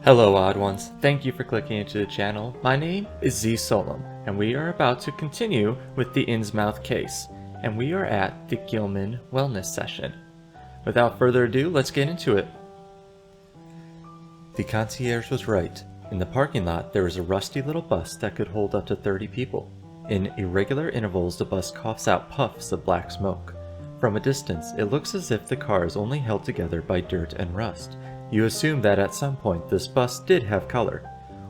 Hello odd ones, thank you for clicking into the channel. My name is Z Solom, and we are about to continue with the Innsmouth case, and we are at the Gilman Wellness Session. Without further ado, let's get into it. The concierge was right. In the parking lot there is a rusty little bus that could hold up to 30 people. In irregular intervals the bus coughs out puffs of black smoke. From a distance it looks as if the car is only held together by dirt and rust. You assume that at some point this bus did have color,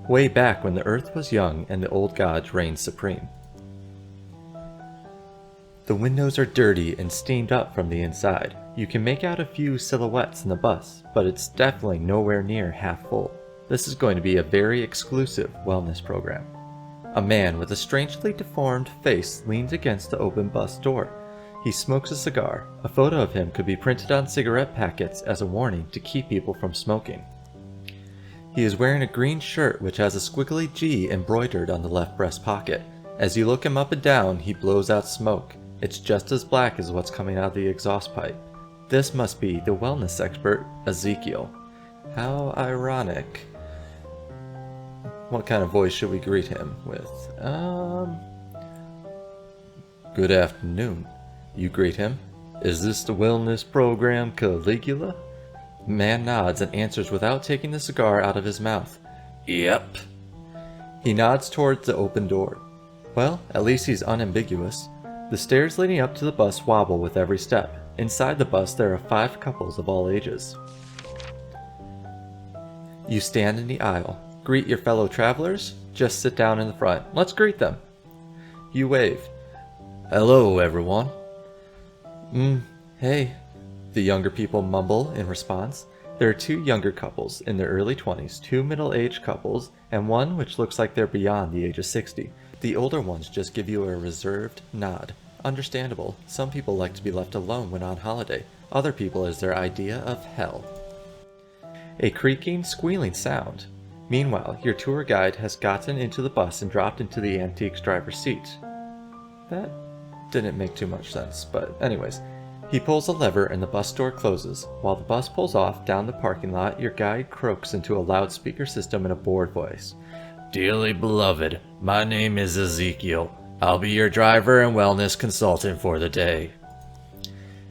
way back when the earth was young and the old gods reigned supreme. The windows are dirty and steamed up from the inside. You can make out a few silhouettes in the bus, but it's definitely nowhere near half full. This is going to be a very exclusive wellness program. A man with a strangely deformed face leans against the open bus door. He smokes a cigar. A photo of him could be printed on cigarette packets as a warning to keep people from smoking. He is wearing a green shirt which has a squiggly G embroidered on the left breast pocket. As you look him up and down, he blows out smoke. It's just as black as what's coming out of the exhaust pipe. This must be the wellness expert, Ezekiel. How ironic. What kind of voice should we greet him with? Good afternoon. You greet him. Is this the wellness program, Caligula? The man nods and answers without taking the cigar out of his mouth. Yep. He nods towards the open door. Well, at least he's unambiguous. The stairs leading up to the bus wobble with every step. Inside the bus there are 5 couples of all ages. You stand in the aisle. Greet your fellow travelers? Just sit down in the front. Let's greet them. You wave. Hello, everyone. Hey, the younger people mumble in response. There are 2 younger couples in their early 20s, 2 middle-aged couples, and one which looks like they're beyond the age of 60. The older ones just give you a reserved nod. Understandable, some people like to be left alone when on holiday. Other people is their idea of hell. A creaking, squealing sound. Meanwhile, your tour guide has gotten into the bus and dropped into the antique's driver's seat. That didn't make too much sense, but anyways. He pulls a lever and the bus door closes. While the bus pulls off down the parking lot, your guide croaks into a loudspeaker system in a bored voice. Dearly beloved, my name is Ezekiel. I'll be your driver and wellness consultant for the day.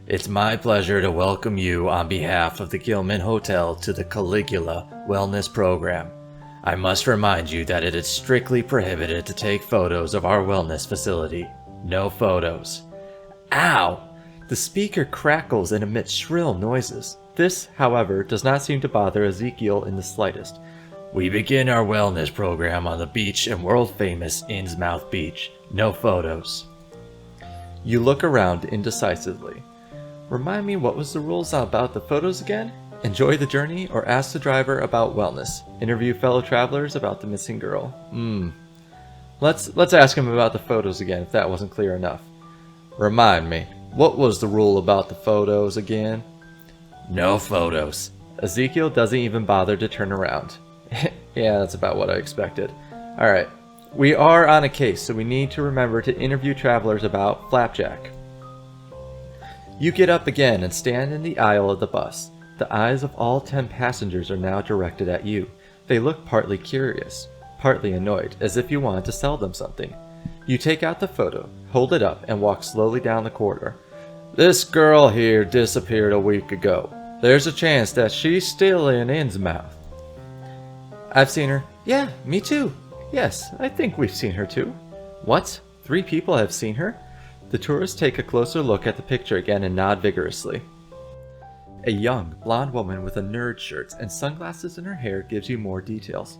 It's my pleasure to welcome you on behalf of the Gilman Hotel to the Caligula Wellness Program. I must remind you that it is strictly prohibited to take photos of our wellness facility. No photos. Ow! The speaker crackles and emits shrill noises. This, however, does not seem to bother Ezekiel in the slightest. We begin our wellness program on the beach in world-famous Innsmouth Beach. No photos. You look around indecisively. Remind me, what was the rules about the photos again? Enjoy the journey or ask the driver about wellness. Interview fellow travelers about the missing girl. Let's ask him about the photos again if that wasn't clear enough. Remind me, what was the rule about the photos again? No photos. Ezekiel doesn't even bother to turn around. Yeah, that's about what I expected. Alright, we are on a case, so we need to remember to interview travelers about Flapjack. You get up again and stand in the aisle of the bus. The eyes of all 10 passengers are now directed at you. They look partly curious, partly annoyed, as if you wanted to sell them something. You take out the photo, hold it up, and walk slowly down the corridor. This girl here disappeared a week ago. There's a chance that she's still in Innsmouth. I've seen her. Yeah, me too. Yes, I think we've seen her too. What? 3 people have seen her? The tourists take a closer look at the picture again and nod vigorously. A young, blonde woman with a nerd shirt and sunglasses in her hair gives you more details.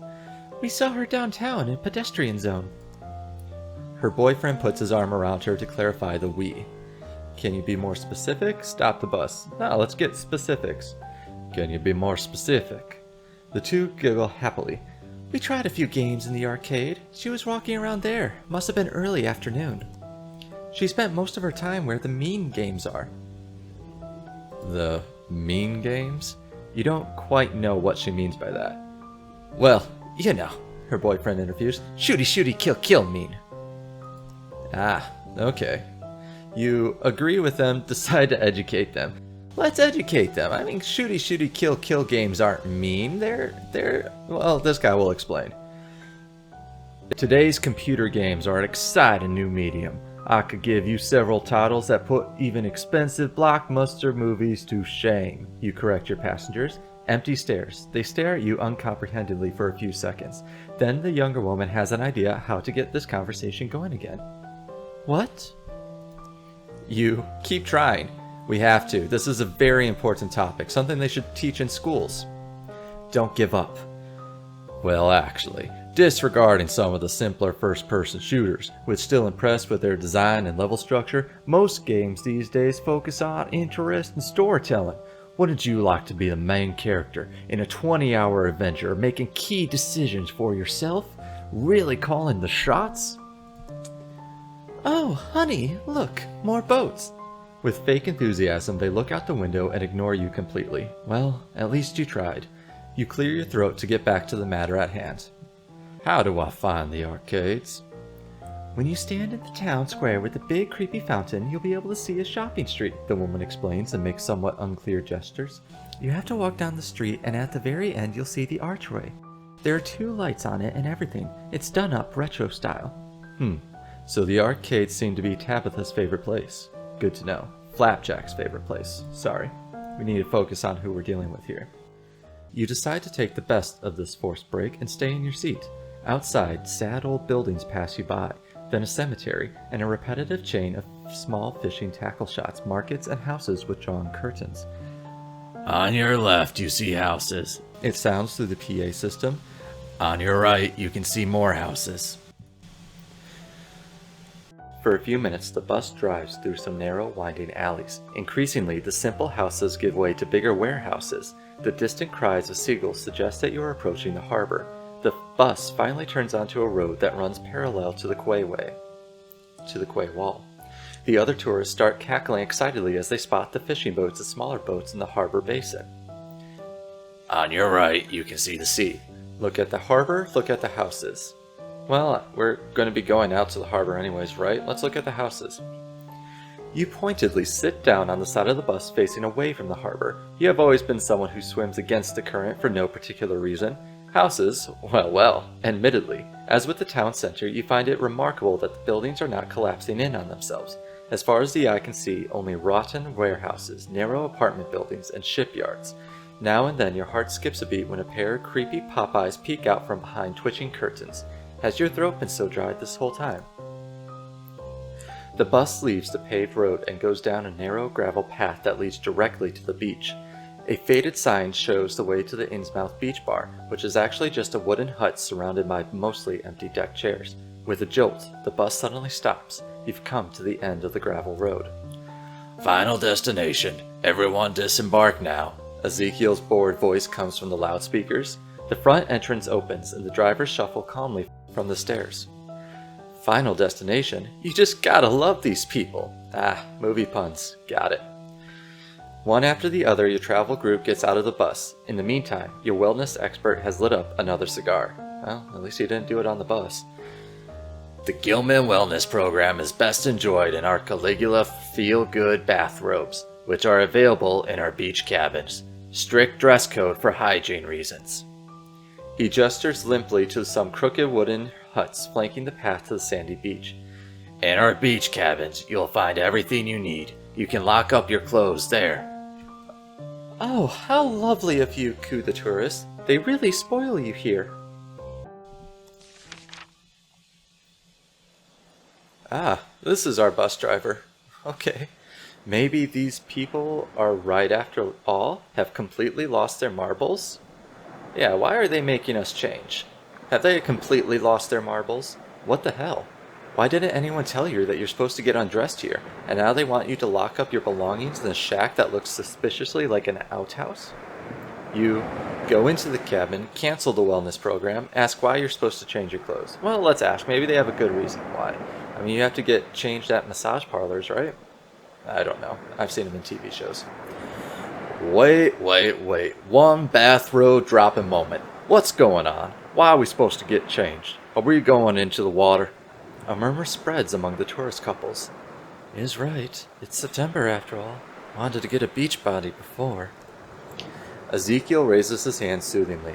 We saw her downtown in pedestrian zone. Her boyfriend puts his arm around her to clarify the we. Can you be more specific? Stop the bus. No, let's get specifics. Can you be more specific? The 2 giggle happily. We tried a few games in the arcade. She was walking around there. Must have been early afternoon. She spent most of her time where the mean games are. The mean games? You don't quite know what she means by that. Well, you know, her boyfriend interviews. Shooty shooty kill kill mean. Ah, okay. You agree with them, decide to educate them. Let's educate them. I mean, shooty shooty kill kill games aren't mean. Well, this guy will explain. Today's computer games are an exciting new medium. I could give you several titles that put even expensive blockbuster movies to shame. You correct your passengers. Empty stares. They stare at you uncomprehendingly for a few seconds. Then the younger woman has an idea how to get this conversation going again. What? You keep trying. We have to. This is a very important topic, something they should teach in schools. Don't give up. Well, actually, disregarding some of the simpler first-person shooters, which still impress with their design and level structure, most games these days focus on interest and storytelling. Wouldn't you like to be the main character in a 20-hour adventure, making key decisions for yourself? Really calling the shots? Oh, honey, look, more boats. With fake enthusiasm, they look out the window and ignore you completely. Well, at least you tried. You clear your throat to get back to the matter at hand. How do I find the arcades? When you stand in the town square with the big creepy fountain, you'll be able to see a shopping street, the woman explains and makes somewhat unclear gestures. You have to walk down the street, and at the very end you'll see the archway. There are 2 lights on it and everything. It's done up retro style. So the arcades seem to be Tabitha's favorite place. Good to know. Flapjack's favorite place. Sorry. We need to focus on who we're dealing with here. You decide to take the best of this forced break and stay in your seat. Outside, sad old buildings pass you by, then a cemetery, and a repetitive chain of small fishing tackle shots, markets, and houses with drawn curtains. On your left, you see houses. It sounds through the PA system. On your right, you can see more houses. For a few minutes, the bus drives through some narrow, winding alleys. Increasingly, the simple houses give way to bigger warehouses. The distant cries of seagulls suggest that you are approaching the harbor. The bus finally turns onto a road that runs parallel to the quay wall. The other tourists start cackling excitedly as they spot the fishing boats and smaller boats in the harbor basin. On your right, you can see the sea. Look at the harbor, look at the houses. Well, we're going to be going out to the harbor anyways, right? Let's look at the houses. You pointedly sit down on the side of the bus facing away from the harbor. You have always been someone who swims against the current for no particular reason. Houses, well, admittedly. As with the town center, you find it remarkable that the buildings are not collapsing in on themselves. As far as the eye can see, only rotten warehouses, narrow apartment buildings, and shipyards. Now and then your heart skips a beat when a pair of creepy Popeyes peek out from behind twitching curtains. Has your throat been so dry this whole time? The bus leaves the paved road and goes down a narrow gravel path that leads directly to the beach. A faded sign shows the way to the Innsmouth beach bar, which is actually just a wooden hut surrounded by mostly empty deck chairs. With a jolt, the bus suddenly stops. You've come to the end of the gravel road. Final destination. Everyone disembark now. Ezekiel's bored voice comes from the loudspeakers. The front entrance opens and the drivers shuffle calmly from the stairs. Final destination? You just gotta love these people. Movie puns. Got it. One after the other, your travel group gets out of the bus. In the meantime, your wellness expert has lit up another cigar. Well, at least he didn't do it on the bus. The Gilman Wellness Program is best enjoyed in our Caligula feel-good bathrobes, which are available in our beach cabins. Strict dress code for hygiene reasons. He gestures limply to some crooked wooden huts flanking the path to the sandy beach. In our beach cabins, you'll find everything you need. You can lock up your clothes there. Oh, how lovely of you, coo the tourist. They really spoil you here. This is our bus driver. Okay. Maybe these people are right after all, have completely lost their marbles? Yeah, why are they making us change? Have they completely lost their marbles? What the hell? Why didn't anyone tell you that you're supposed to get undressed here, and now they want you to lock up your belongings in a shack that looks suspiciously like an outhouse? You go into the cabin, cancel the wellness program, ask why you're supposed to change your clothes. Well, let's ask. Maybe they have a good reason why. I mean, you have to get changed at massage parlors, right? I don't know. I've seen them in TV shows. Wait. One bathrobe dropping moment. What's going on? Why are we supposed to get changed? Are we going into the water? A murmur spreads among the tourist couples. Is right. It's September after all. Wanted to get a beach body before. Ezekiel raises his hand soothingly.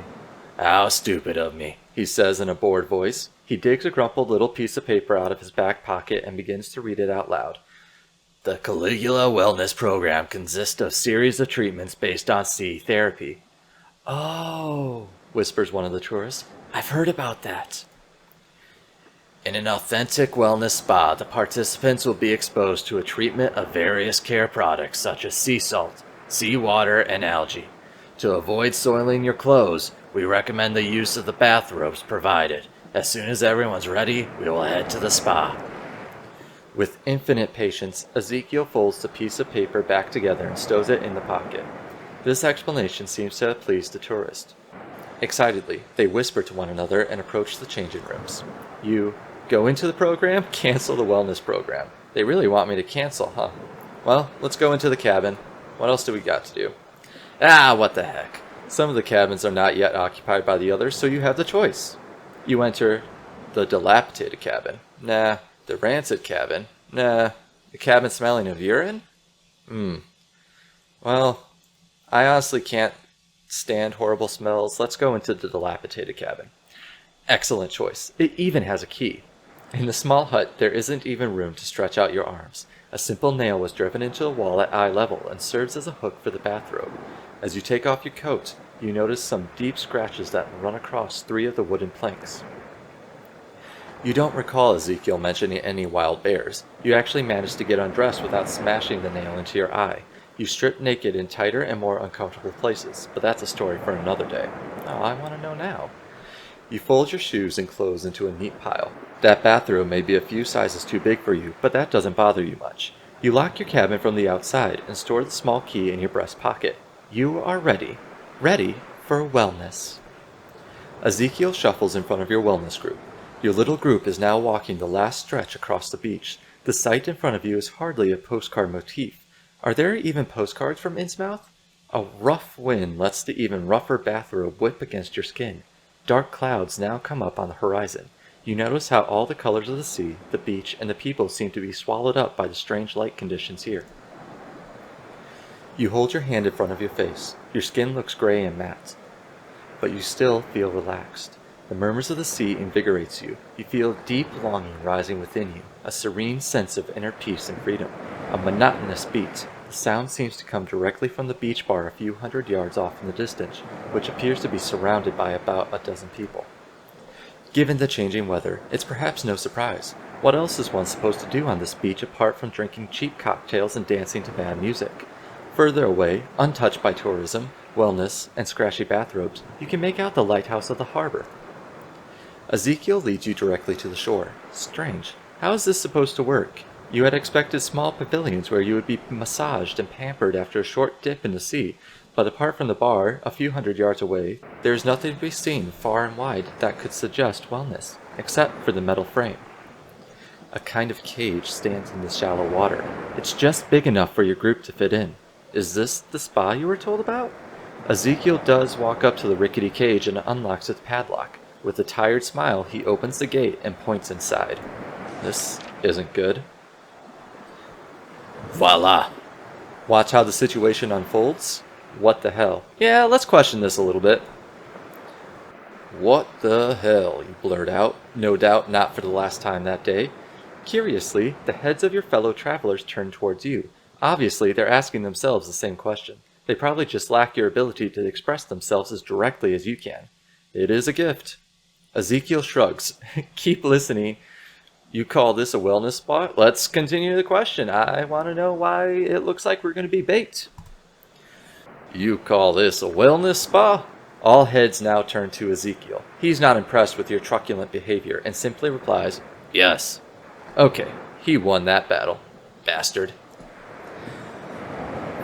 How stupid of me, he says in a bored voice. He digs a crumpled little piece of paper out of his back pocket and begins to read it out loud. The Caligula Wellness Program consists of a series of treatments based on sea therapy. Oh, whispers one of the tourists. I've heard about that. In an authentic wellness spa, the participants will be exposed to a treatment of various care products such as sea salt, seawater, and algae. To avoid soiling your clothes, we recommend the use of the bathrobes provided. As soon as everyone's ready, we will head to the spa. With infinite patience, Ezekiel folds the piece of paper back together and stows it in the pocket. This explanation seems to have pleased the tourist. Excitedly, they whisper to one another and approach the changing rooms. You go into the program, cancel the wellness program. They really want me to cancel, huh? Well, let's go into the cabin. What else do we got to do? What the heck. Some of the cabins are not yet occupied by the others, so you have the choice. You enter the dilapidated cabin. Nah. The rancid cabin. Nah. The cabin smelling of urine? Well, I honestly can't stand horrible smells. Let's go into the dilapidated cabin. Excellent choice. It even has a key. In the small hut, there isn't even room to stretch out your arms. A simple nail was driven into the wall at eye level and serves as a hook for the bathrobe. As you take off your coat, you notice some deep scratches that run across 3 of the wooden planks. You don't recall Ezekiel mentioning any wild bears. You actually managed to get undressed without smashing the nail into your eye. You strip naked in tighter and more uncomfortable places, but that's a story for another day. Oh, I want to know now. You fold your shoes and clothes into a neat pile. That bathrobe may be a few sizes too big for you, but that doesn't bother you much. You lock your cabin from the outside and store the small key in your breast pocket. You are ready. Ready for wellness. Ezekiel shuffles in front of your wellness group. Your little group is now walking the last stretch across the beach. The sight in front of you is hardly a postcard motif. Are there even postcards from Innsmouth? A rough wind lets the even rougher bathrobe whip against your skin. Dark clouds now come up on the horizon. You notice how all the colors of the sea, the beach, and the people seem to be swallowed up by the strange light conditions here. You hold your hand in front of your face. Your skin looks gray and matte, but you still feel relaxed. The murmurs of the sea invigorates you. You feel deep longing rising within you, a serene sense of inner peace and freedom. A monotonous beat. The sound seems to come directly from the beach bar a few hundred yards off in the distance, which appears to be surrounded by about a dozen people. Given the changing weather, it's perhaps no surprise. What else is one supposed to do on this beach apart from drinking cheap cocktails and dancing to bad music? Further away, untouched by tourism, wellness, and scratchy bathrobes, you can make out the lighthouse of the harbor. Ezekiel leads you directly to the shore. Strange. How is this supposed to work? You had expected small pavilions where you would be massaged and pampered after a short dip in the sea, but apart from the bar, a few hundred yards away, there is nothing to be seen far and wide that could suggest wellness, except for the metal frame. A kind of cage stands in the shallow water. It's just big enough for your group to fit in. Is this the spa you were told about? Ezekiel does walk up to the rickety cage and unlocks its padlock. With a tired smile, he opens the gate and points inside. This isn't good. Voila! Watch how the situation unfolds. What the hell? Yeah, let's question this a little bit. What the hell, you blurt out, no doubt not for the last time that day. Curiously, the heads of your fellow travelers turn towards you. Obviously, they're asking themselves the same question. They probably just lack your ability to express themselves as directly as you can. It is a gift. Ezekiel shrugs. Keep listening. You call this a wellness spot? Let's continue the question. I want to know why it looks like we're going to be baked. You call this a wellness spa? All heads now turn to Ezekiel. He's not impressed with your truculent behavior and simply replies, yes. Okay, he won that battle. Bastard.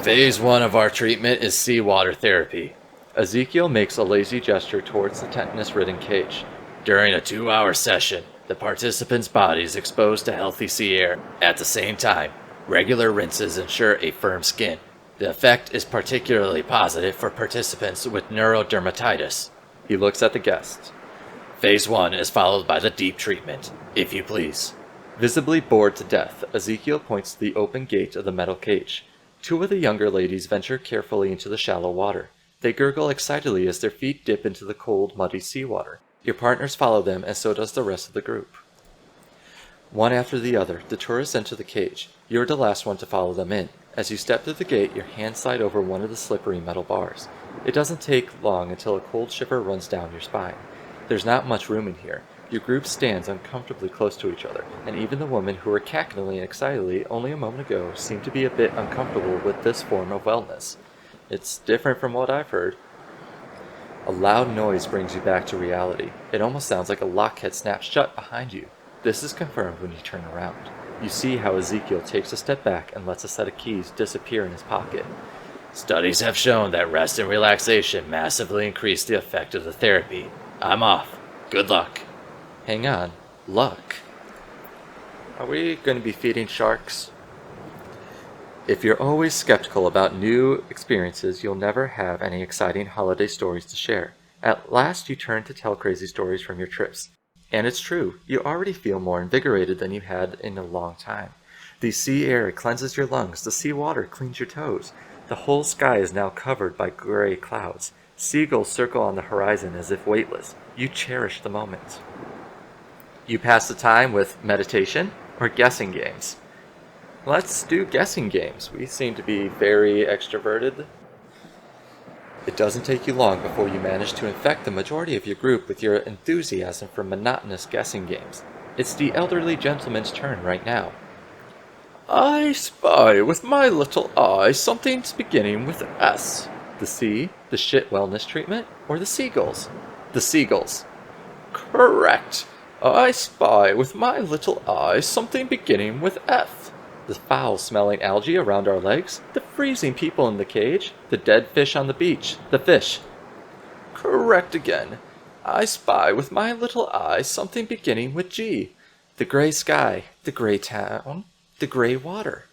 Phase 1 of our treatment is seawater therapy. Ezekiel makes a lazy gesture towards the tetanus-ridden cage. During a 2-hour session, the participants' bodies exposed to healthy sea air. At the same time, regular rinses ensure a firm skin. The effect is particularly positive for participants with neurodermatitis. He looks at the guests. Phase 1 is followed by the deep treatment, if you please. Visibly bored to death, Ezekiel points to the open gate of the metal cage. Two of the younger ladies venture carefully into the shallow water. They gurgle excitedly as their feet dip into the cold, muddy seawater. Your partners follow them, and so does the rest of the group. One after the other, the tourists enter the cage. You're the last one to follow them in. As you step through the gate, your hands slide over one of the slippery metal bars. It doesn't take long until a cold shiver runs down your spine. There's not much room in here. Your group stands uncomfortably close to each other, and even the women who were cackling excitedly only a moment ago seem to be a bit uncomfortable with this form of wellness. It's different from what I've heard. A loud noise brings you back to reality. It almost sounds like a lock had snapped shut behind you. This is confirmed when you turn around. You see how Ezekiel takes a step back and lets a set of keys disappear in his pocket. Studies have shown that rest and relaxation massively increase the effect of the therapy. I'm off. Good luck. Hang on. Luck? Are we going to be feeding sharks? If you're always skeptical about new experiences, you'll never have any exciting holiday stories to share. At last you turn to tell crazy stories from your trips. And it's true, you already feel more invigorated than you had in a long time. The sea air cleanses your lungs, the sea water cleans your toes. The whole sky is now covered by gray clouds. Seagulls circle on the horizon as if weightless. You cherish the moment. You pass the time with meditation or guessing games. Let's do guessing games. We seem to be very extroverted. It doesn't take you long before you manage to infect the majority of your group with your enthusiasm for monotonous guessing games. It's the elderly gentleman's turn right now. I spy with my little eye something beginning with S. The sea, the shit wellness treatment, or the seagulls? The seagulls. Correct. I spy with my little eye something beginning with F. The foul-smelling algae around our legs, the freezing people in the cage, the dead fish on the beach, the fish. Correct again. I spy with my little eye something beginning with G. The gray sky, the gray town, the gray water.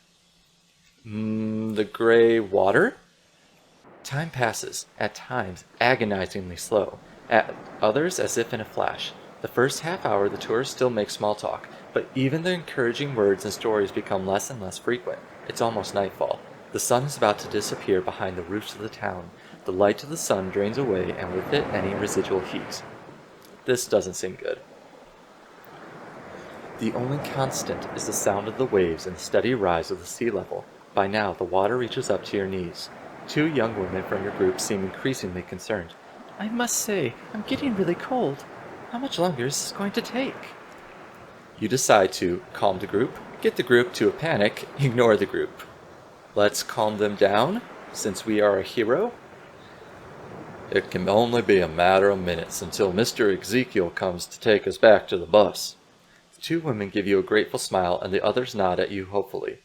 The gray water? Time passes, at times agonizingly slow, at others as if in a flash. The first half hour the tourists still make small talk, but even the encouraging words and stories become less and less frequent. It's almost nightfall. The sun is about to disappear behind the roofs of the town. The light of the sun drains away, and with it any residual heat. This doesn't seem good. The only constant is the sound of the waves and the steady rise of the sea level. By now, the water reaches up to your knees. Two young women from your group seem increasingly concerned. I must say, I'm getting really cold. How much longer is this going to take? You decide to calm the group, get the group to a panic, ignore the group. Let's calm them down, since we are a hero. It can only be a matter of minutes until Mr. Ezekiel comes to take us back to the bus. The two women give you a grateful smile, and the others nod at you hopefully.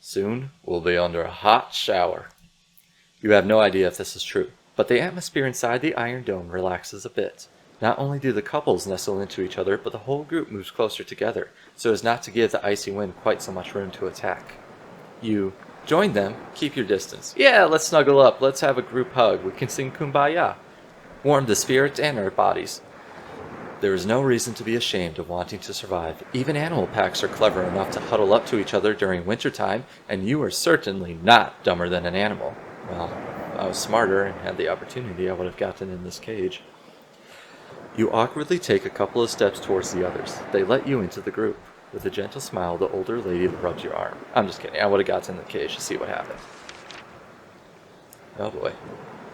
Soon we'll be under a hot shower. You have no idea if this is true, but the atmosphere inside the Iron Dome relaxes a bit. Not only do the couples nestle into each other, but the whole group moves closer together, so as not to give the icy wind quite so much room to attack. You join them, keep your distance. Yeah, let's snuggle up, let's have a group hug, we can sing Kumbaya. Warm the spirits and our bodies. There is no reason to be ashamed of wanting to survive. Even animal packs are clever enough to huddle up to each other during wintertime, and you are certainly not dumber than an animal. Well, if I was smarter and had the opportunity, I would have gotten in this cage. You awkwardly take a couple of steps towards the others. They let you into the group. With a gentle smile, the older lady rubs your arm. I'm just kidding. I would have gotten in the cage to see what happened. Oh boy.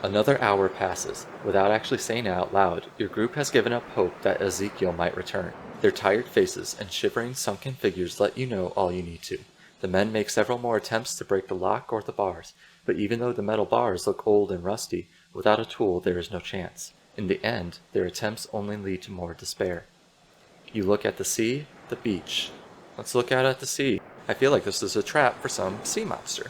Another hour passes. Without actually saying it out loud, your group has given up hope that Ezekiel might return. Their tired faces and shivering, sunken figures let you know all you need to. The men make several more attempts to break the lock or the bars, but even though the metal bars look old and rusty, without a tool there is no chance. In the end, their attempts only lead to more despair. You look at the sea, the beach. Let's look out at the sea. I feel like this is a trap for some sea monster.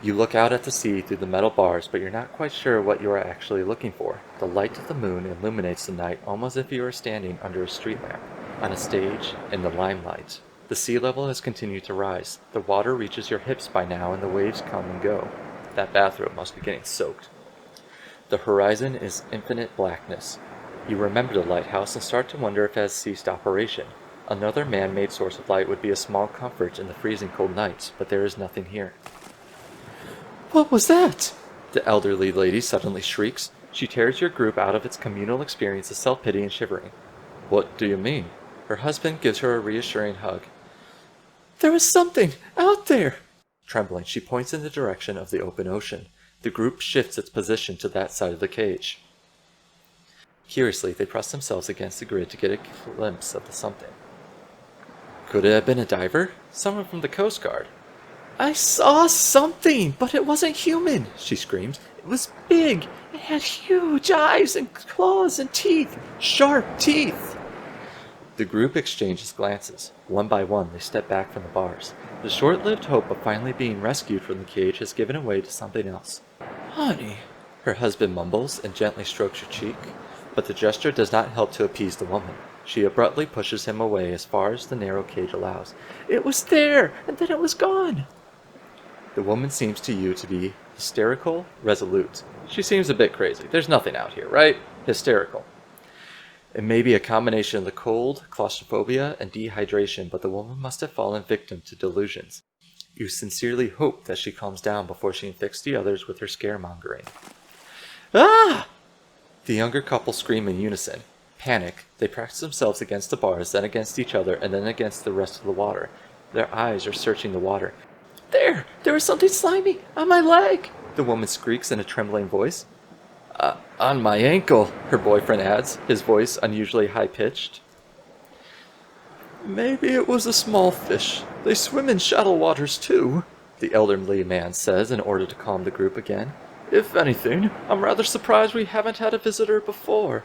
You look out at the sea through the metal bars, but you're not quite sure what you are actually looking for. The light of the moon illuminates the night almost as if you are standing under a street lamp, on a stage in the limelight. The sea level has continued to rise. The water reaches your hips by now, and the waves come and go. That bathrobe must be getting soaked. The horizon is infinite blackness. You remember the lighthouse and start to wonder if it has ceased operation. Another man-made source of light would be a small comfort in the freezing cold nights, but there is nothing here. What was that? The elderly lady suddenly shrieks. She tears your group out of its communal experience of self-pity and shivering. What do you mean? Her husband gives her a reassuring hug. There is something out there! Trembling, she points in the direction of the open ocean. The group shifts its position to that side of the cage. Curiously, they press themselves against the grid to get a glimpse of the something. Could it have been a diver? Someone from the Coast Guard. I saw something, but it wasn't human, she screams. It was big. It had huge eyes and claws and teeth. Sharp teeth. The group exchanges glances. One by one, they step back from the bars. The short-lived hope of finally being rescued from the cage has given way to something else. Honey, her husband mumbles and gently strokes her cheek, but the gesture does not help to appease the woman. She abruptly pushes him away as far as the narrow cage allows. It was there, and then it was gone. The woman seems to you to be hysterical, resolute. She seems a bit crazy. There's nothing out here, right? Hysterical. It may be a combination of the cold, claustrophobia, and dehydration, but the woman must have fallen victim to delusions. You sincerely hope that she calms down before she infects the others with her scaremongering. Ah! The younger couple scream in unison. Panic, they press themselves against the bars, then against each other, and then against the rest of the water. Their eyes are searching the water. There was something slimy on my leg, the woman squeaks in a trembling voice. On my ankle, her boyfriend adds, his voice unusually high-pitched. Maybe it was a small fish. They swim in shallow waters too, the elderly man says in order to calm the group again. If anything, I'm rather surprised we haven't had a visitor before.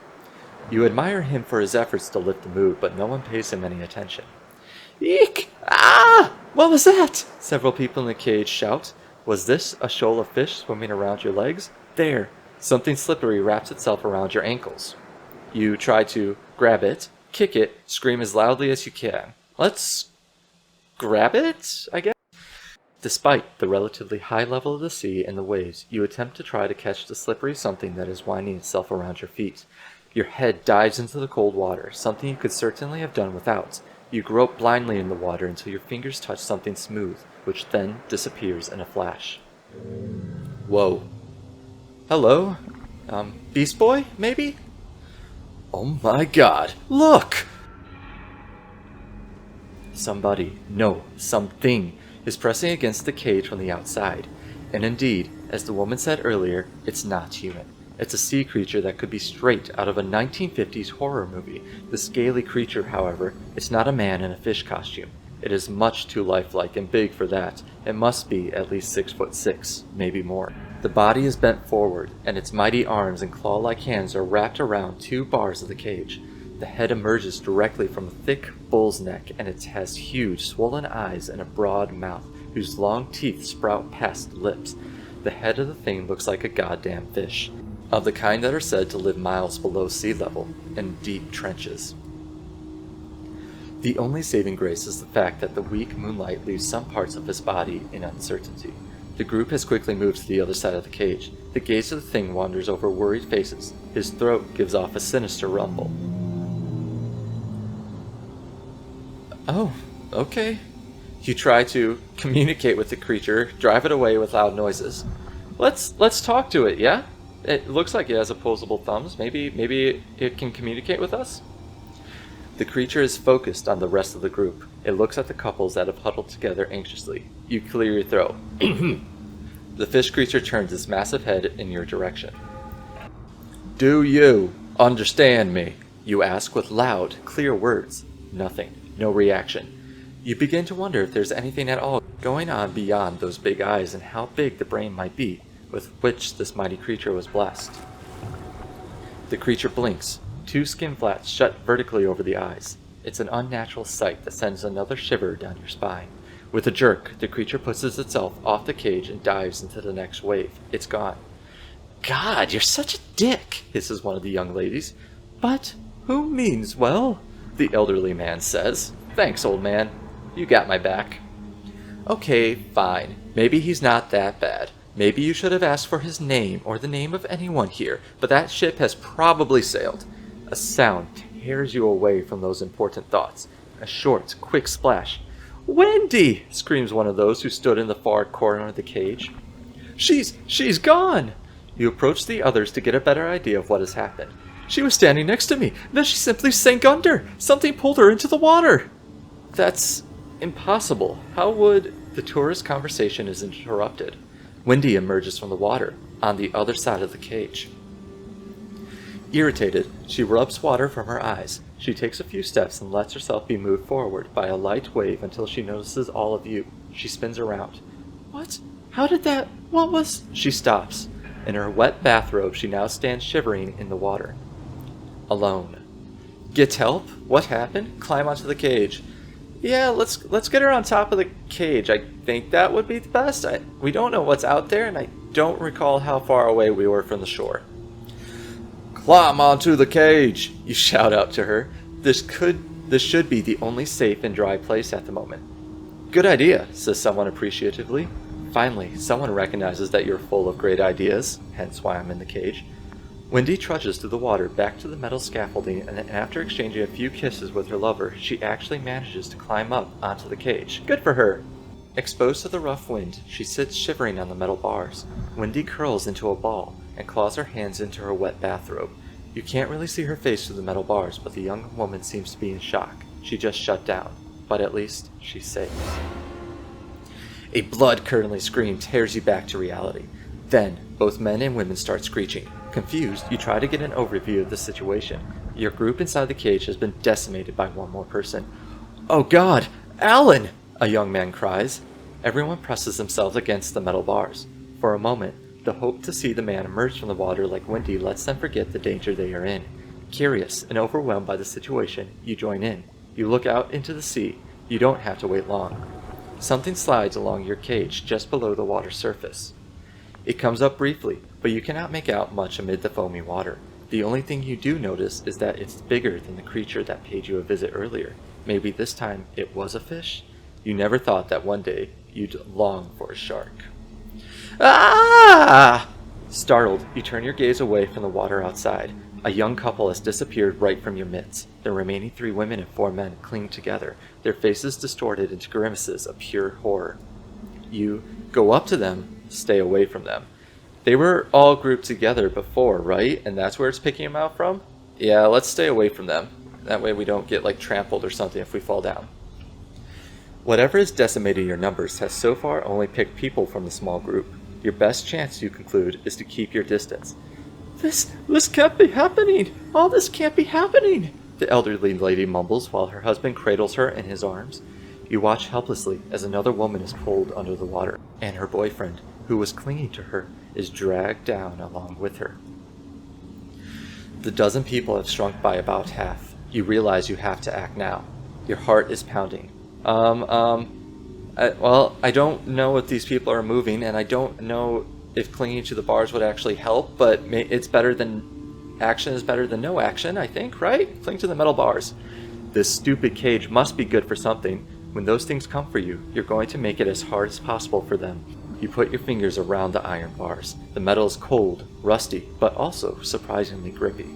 You admire him for his efforts to lift the mood, but no one pays him any attention. Eek! Ah! What was that? Several people in the cage shout. Was this a shoal of fish swimming around your legs? There! Something slippery wraps itself around your ankles. You try to grab it, kick it, scream as loudly as you can. Let's grab it, I guess? Despite the relatively high level of the sea and the waves, you attempt to try to catch the slippery something that is winding itself around your feet. Your head dives into the cold water, something you could certainly have done without. You grope blindly in the water until your fingers touch something smooth, which then disappears in a flash. Whoa. Hello? Beast Boy, maybe? Oh my god, look! Somebody, no, something, is pressing against the cage from the outside. And indeed, as the woman said earlier, it's not human. It's a sea creature that could be straight out of a 1950s horror movie. The scaly creature, however, is not a man in a fish costume. It is much too lifelike and big for that. It must be at least 6'6", maybe more. The body is bent forward, and its mighty arms and claw-like hands are wrapped around two bars of the cage. The head emerges directly from a thick bull's neck, and it has huge, swollen eyes and a broad mouth, whose long teeth sprout past the lips. The head of the thing looks like a goddamn fish, of the kind that are said to live miles below sea level, in deep trenches. The only saving grace is the fact that the weak moonlight leaves some parts of his body in uncertainty. The group has quickly moved to the other side of the cage. The gaze of the thing wanders over worried faces. His throat gives off a sinister rumble. Oh, okay. You try to communicate with the creature, drive it away with loud noises. Let's talk to it, yeah? It looks like it has opposable thumbs. Maybe it can communicate with us? The creature is focused on the rest of the group. It looks at the couples that have huddled together anxiously. You clear your throat. The fish creature turns its massive head in your direction. Do you understand me? You ask with loud, clear words. Nothing. No reaction. You begin to wonder if there's anything at all going on beyond those big eyes and how big the brain might be with which this mighty creature was blessed. The creature blinks. Two skin flaps shut vertically over the eyes. It's an unnatural sight that sends another shiver down your spine. With a jerk, the creature pushes itself off the cage and dives into the next wave. It's gone. God, you're such a dick, hisses one of the young ladies. But who means well? The elderly man says. Thanks, old man. You got my back. Okay, fine. Maybe he's not that bad. Maybe you should have asked for his name or the name of anyone here, but that ship has probably sailed. A sound tears you away from those important thoughts. A short, quick splash. "Wendy!" screams one of those who stood in the far corner of the cage. She's gone!" You approach the others to get a better idea of what has happened. "She was standing next to me, then she simply sank under. Something pulled her into the water." "That's impossible. How would—" The tourist conversation is interrupted. Wendy emerges from the water, on the other side of the cage. Irritated, she rubs water from her eyes. She takes a few steps and lets herself be moved forward by a light wave until she notices all of you. She spins around. "What? How did that— what was—" She stops. In her wet bathrobe, she now stands shivering in the water. Alone. "Get help? What happened?" "Climb onto the cage." "Yeah, let's get her on top of the cage. I think that would be the best. We don't know what's out there, and I don't recall how far away we were from the shore." Climb onto the cage! You shout out to her. This should be the only safe and dry place at the moment. "Good idea," says someone appreciatively. Finally, someone recognizes that you're full of great ideas, hence why I'm in the cage. Wendy trudges through the water back to the metal scaffolding, and after exchanging a few kisses with her lover, she actually manages to climb up onto the cage. Good for her! Exposed to the rough wind, she sits shivering on the metal bars. Wendy curls into a ball and claws her hands into her wet bathrobe. You can't really see her face through the metal bars, but the young woman seems to be in shock. She just shut down, but at least she's safe. A blood-curdling scream tears you back to reality. Then, both men and women start screeching. Confused, you try to get an overview of the situation. Your group inside the cage has been decimated by one more person. "Oh God! Alan!" a young man cries. Everyone presses themselves against the metal bars. For a moment, the hope to see the man emerge from the water like Wendy lets them forget the danger they are in. Curious and overwhelmed by the situation, you join in. You look out into the sea. You don't have to wait long. Something slides along your cage just below the water surface. It comes up briefly, but you cannot make out much amid the foamy water. The only thing you do notice is that it's bigger than the creature that paid you a visit earlier. Maybe this time it was a fish? You never thought that one day you'd long for a shark. Ah! Startled, you turn your gaze away from the water outside. A young couple has disappeared right from your midst. The remaining 3 women and 4 men cling together, their faces distorted into grimaces of pure horror. You go up to them, stay away from them. They were all grouped together before, right? And that's where it's picking them out from? Yeah, let's stay away from them. That way we don't get trampled or something if we fall down. Whatever is decimating your numbers has so far only picked people from the small group. Your best chance, you conclude, is to keep your distance. This can't be happening! All this can't be happening! The elderly lady mumbles while her husband cradles her in his arms. You watch helplessly as another woman is pulled under the water, and her boyfriend, who was clinging to her, is dragged down along with her. The dozen people have shrunk by about half. You realize you have to act now. Your heart is pounding. I don't know if these people are moving, and I don't know if clinging to the bars would actually help, but it's better than... action is better than no action, I think, right? Cling to the metal bars. This stupid cage must be good for something. When those things come for you, you're going to make it as hard as possible for them. You put your fingers around the iron bars. The metal is cold, rusty, but also surprisingly grippy.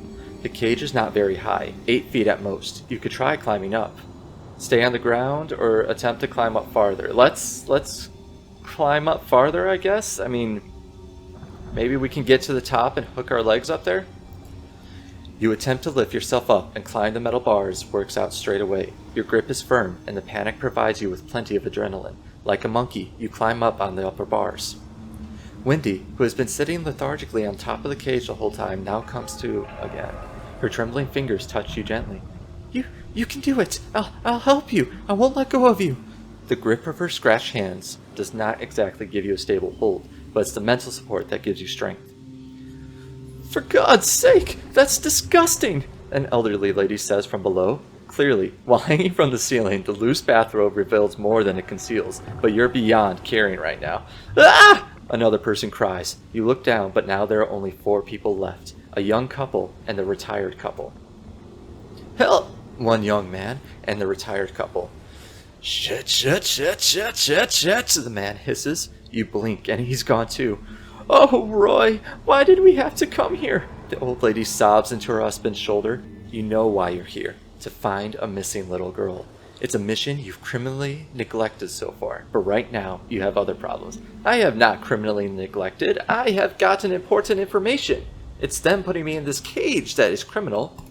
The cage is not very high, 8 feet at most. You could try climbing up. Stay on the ground or attempt to climb up farther. Let's climb up farther, I guess. I mean, maybe we can get to the top and hook our legs up there? You attempt to lift yourself up and climb the metal bars works out straight away. Your grip is firm and the panic provides you with plenty of adrenaline. Like a monkey, you climb up on the upper bars. Wendy, who has been sitting lethargically on top of the cage the whole time, now comes to again. Her trembling fingers touch you gently. You can do it! I'll help you! I won't let go of you! The grip of her scratched hands does not exactly give you a stable hold, but it's the mental support that gives you strength. For God's sake! That's disgusting! An elderly lady says from below. Clearly, while hanging from the ceiling, the loose bathrobe reveals more than it conceals, but you're beyond caring right now. Ah! Another person cries. You look down, but now there are only 4 people left. A young couple and the retired couple. Help! One young man and the retired couple. Shit, the man hisses. You blink and he's gone too. Oh, Roy, why did we have to come here? The old lady sobs into her husband's shoulder. You know why you're here. To find a missing little girl. It's a mission you've criminally neglected so far, but right now you have other problems. I have not criminally neglected. I have gotten important information. It's them putting me in this cage that is criminal.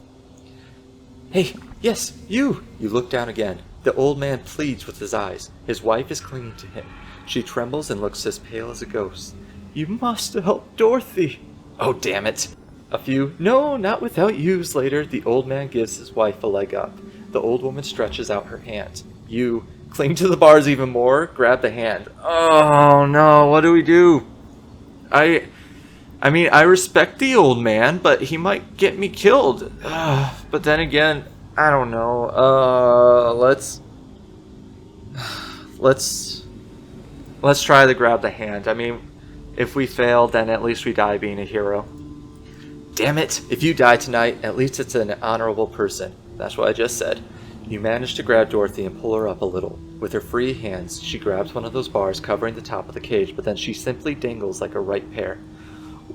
Hey, yes, you! You look down again. The old man pleads with his eyes. His wife is clinging to him. She trembles and looks as pale as a ghost. You must help Dorothy. Oh, damn it. A few, no, not without yous later, the old man gives his wife a leg up. The old woman stretches out her hand. You cling to the bars even more, grab the hand. Oh no, what do we do? I mean, I respect the old man, but he might get me killed. But then again, I don't know. Let's try to grab the hand. I mean, if we fail, then at least we die being a hero. Damn it! If you die tonight, at least it's an honorable person. That's what I just said. You manage to grab Dorothy and pull her up a little. With her free hands, she grabs one of those bars covering the top of the cage, but then she simply dangles like a ripe pear.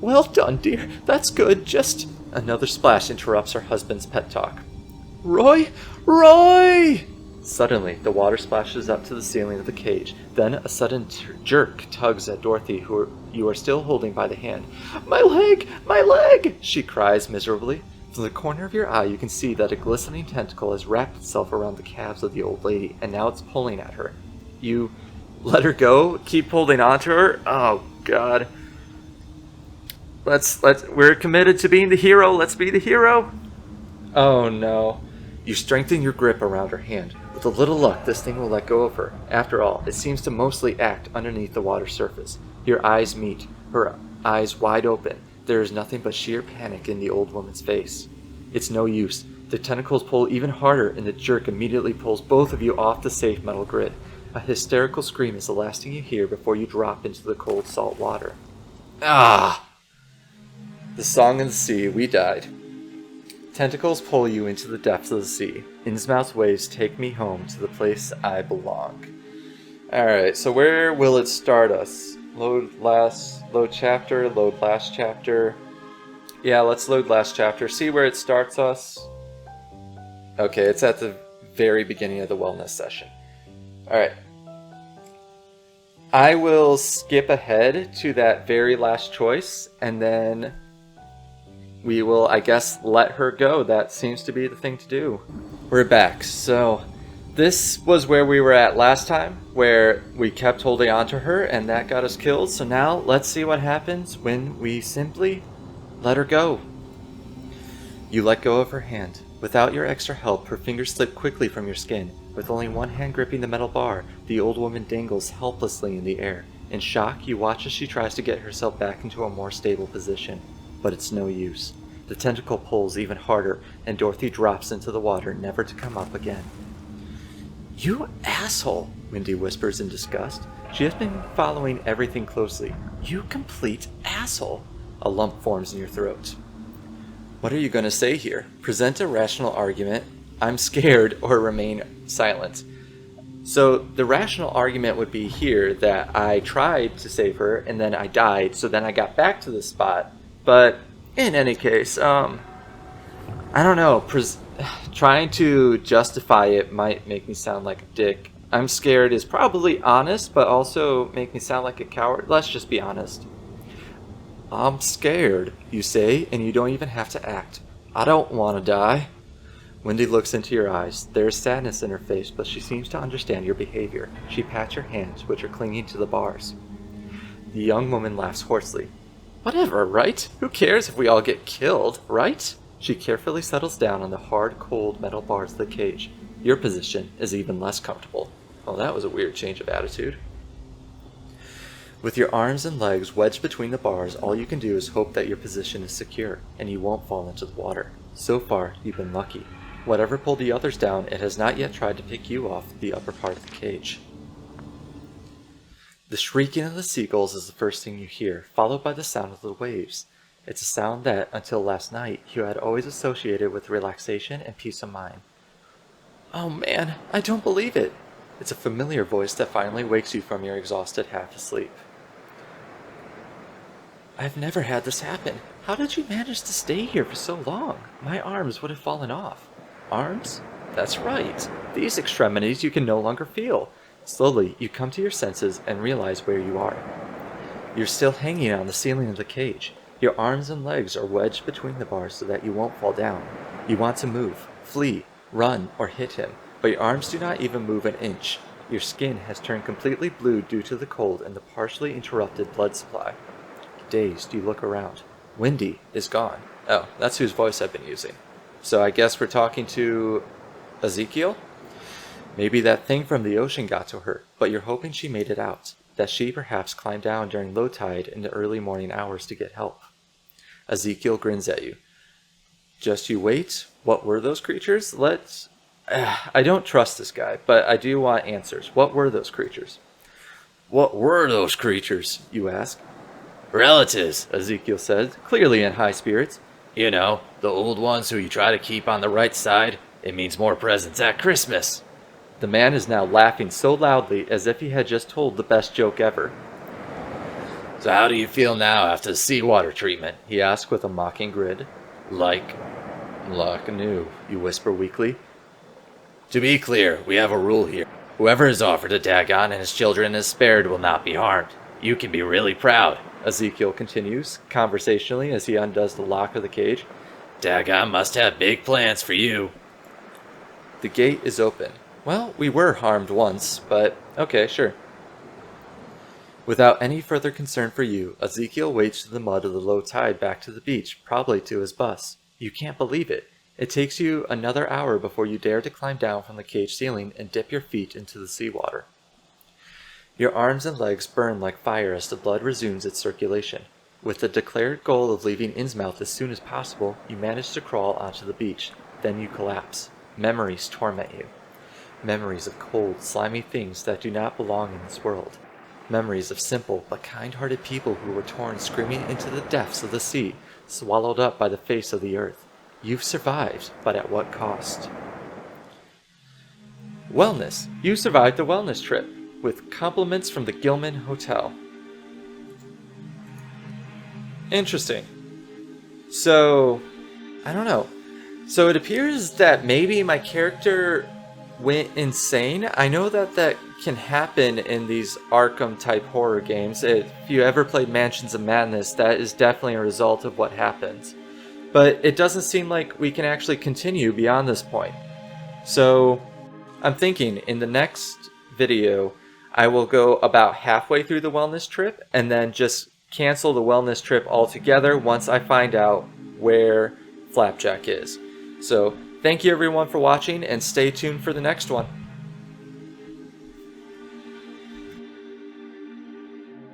Well done, dear. That's good. Just... Another splash interrupts her husband's pet talk. Roy! Roy! Suddenly, the water splashes up to the ceiling of the cage. Then a sudden jerk tugs at Dorothy, who you are still holding by the hand. My leg! My leg! She cries miserably. From the corner of your eye, you can see that a glistening tentacle has wrapped itself around the calves of the old lady, and now it's pulling at her. You let her go? Keep holding on to her? Oh, God. We're committed to being the hero. Let's be the hero. Oh, no. You strengthen your grip around her hand. With a little luck, this thing will let go of her. After all, it seems to mostly act underneath the water surface. Your eyes meet, her eyes wide open. There is nothing but sheer panic in the old woman's face. It's no use. The tentacles pull even harder, and the jerk immediately pulls both of you off the safe metal grid. A hysterical scream is the last thing you hear before you drop into the cold salt water. Ah! The song in the sea, we died. Tentacles pull you into the depths of the sea. Innsmouth waves take me home to the place I belong. Alright, so where will it start us? Load chapter, load last chapter. Yeah, let's load last chapter. See where it starts us. Okay, it's at the very beginning of the wellness session. Alright. I will skip ahead to that very last choice, and then we will, I guess, let her go. That seems to be the thing to do. We're back. So this was where we were at last time, where we kept holding on to her, and that got us killed. So now let's see what happens when we simply let her go. You let go of her hand. Without your extra help, her fingers slip quickly from your skin. With only one hand gripping the metal bar, the old woman dangles helplessly in the air. In shock, you watch as she tries to get herself back into a more stable position. But it's no use. The tentacle pulls even harder, and Dorothy drops into the water, never to come up again. You asshole, Wendy whispers in disgust. She has been following everything closely. You complete asshole. A lump forms in your throat. What are you going to say here? Present a rational argument. I'm scared, or remain silent. So the rational argument would be here that I tried to save her, and then I died, so then I got back to the spot. But in any case, I don't know. Trying to justify it might make me sound like a dick. I'm scared is probably honest, but also make me sound like a coward. Let's just be honest. I'm scared, you say, and you don't even have to act. I don't want to die. Wendy looks into your eyes. There is sadness in her face, but she seems to understand your behavior. She pats your hands, which are clinging to the bars. The young woman laughs hoarsely. Whatever, right? Who cares if we all get killed, right? She carefully settles down on the hard, cold metal bars of the cage. Your position is even less comfortable. Well, that was a weird change of attitude. With your arms and legs wedged between the bars, all you can do is hope that your position is secure, and you won't fall into the water. So far, you've been lucky. Whatever pulled the others down, it has not yet tried to pick you off the upper part of the cage. The shrieking of the seagulls is the first thing you hear, followed by the sound of the waves. It's a sound that, until last night, you had always associated with relaxation and peace of mind. Oh man, I don't believe it! It's a familiar voice that finally wakes you from your exhausted half-asleep. I've never had this happen. How did you manage to stay here for so long? My arms would have fallen off. Arms? That's right. These extremities you can no longer feel. Slowly, you come to your senses and realize where you are. You're still hanging on the ceiling of the cage. Your arms and legs are wedged between the bars so that you won't fall down. You want to move, flee, run, or hit him, but your arms do not even move an inch. Your skin has turned completely blue due to the cold and the partially interrupted blood supply. Dazed, you look around. Wendy is gone. Oh, that's whose voice I've been using. So I guess we're talking to Ezekiel? Maybe that thing from the ocean got to her, but you're hoping she made it out, that she perhaps climbed down during low tide in the early morning hours to get help. Ezekiel grins at you. Just you wait. What were those creatures? I don't trust this guy, but I do want answers. What were those creatures? What were those creatures? You ask. Relatives, Ezekiel says, clearly in high spirits. You know, the old ones who you try to keep on the right side. It means more presents at Christmas. The man is now laughing so loudly as if he had just told the best joke ever. So how do you feel now after the seawater treatment? He asked with a mocking grin. Like new, you whisper weakly. To be clear, we have a rule here. Whoever is offered to Dagon and his children is spared will not be harmed. You can be really proud, Ezekiel continues, conversationally as he undoes the lock of the cage. Dagon must have big plans for you. The gate is open. Well, we were harmed once, but okay, sure. Without any further concern for you, Ezekiel wades through the mud of the low tide back to the beach, probably to his bus. You can't believe it. It takes you another hour before you dare to climb down from the cage ceiling and dip your feet into the seawater. Your arms and legs burn like fire as the blood resumes its circulation. With the declared goal of leaving Innsmouth as soon as possible, you manage to crawl onto the beach. Then you collapse. Memories torment you. Memories of cold, slimy things that do not belong in this world. Memories of simple but kind-hearted people who were torn screaming into the depths of the sea, swallowed up by the face of the earth. You've survived, but at what cost? Wellness. You survived the wellness trip, with compliments from the Gilman Hotel. Interesting. So, I don't know. So it appears that maybe my character went insane. I know that can happen in these Arkham-type horror games. If you ever played Mansions of Madness, that is definitely a result of what happens. But it doesn't seem like we can actually continue beyond this point. So I'm thinking in the next video, I will go about halfway through the wellness trip and then just cancel the wellness trip altogether once I find out where Flapjack is. So thank you everyone for watching and stay tuned for the next one.